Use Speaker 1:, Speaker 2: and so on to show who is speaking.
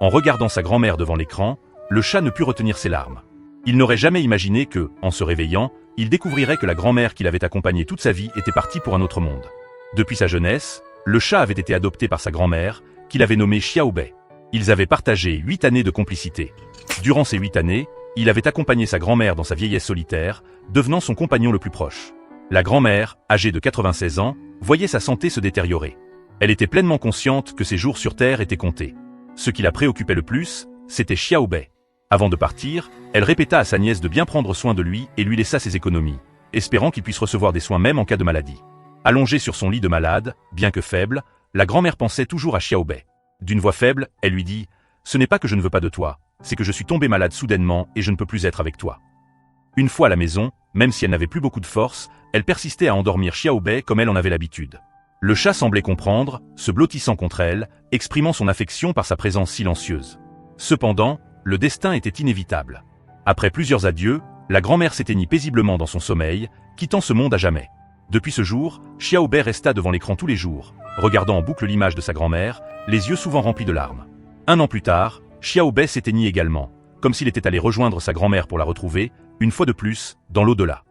Speaker 1: En regardant sa grand-mère devant l'écran, le chat ne put retenir ses larmes. Il n'aurait jamais imaginé que, en se réveillant, il découvrirait que la grand-mère qui l'avait accompagné toute sa vie était partie pour un autre monde. Depuis sa jeunesse, le chat avait été adopté par sa grand-mère, qu'il avait nommé Xiaobei. Ils avaient partagé 8 années de complicité. Durant ces 8 années, il avait accompagné sa grand-mère dans sa vieillesse solitaire, devenant son compagnon le plus proche. La grand-mère, âgée de 96 ans, voyait sa santé se détériorer. Elle était pleinement consciente que ses jours sur Terre étaient comptés. Ce qui la préoccupait le plus, c'était Xiaobei. Avant de partir, elle répéta à sa nièce de bien prendre soin de lui et lui laissa ses économies, espérant qu'il puisse recevoir des soins même en cas de maladie. Allongée sur son lit de malade, bien que faible, la grand-mère pensait toujours à Xiaobei. D'une voix faible, elle lui dit « Ce n'est pas que je ne veux pas de toi, c'est que je suis tombée malade soudainement et je ne peux plus être avec toi. » Une fois à la maison, même si elle n'avait plus beaucoup de force, elle persistait à endormir Xiaobei comme elle en avait l'habitude. Le chat semblait comprendre, se blottissant contre elle, exprimant son affection par sa présence silencieuse. Cependant, le destin était inévitable. Après plusieurs adieux, la grand-mère s'éteignit paisiblement dans son sommeil, quittant ce monde à jamais. Depuis ce jour, Xiaobei resta devant l'écran tous les jours, regardant en boucle l'image de sa grand-mère, les yeux souvent remplis de larmes. 1 an plus tard, Xiaobei s'éteignit également, comme s'il était allé rejoindre sa grand-mère pour la retrouver, une fois de plus, dans l'au-delà.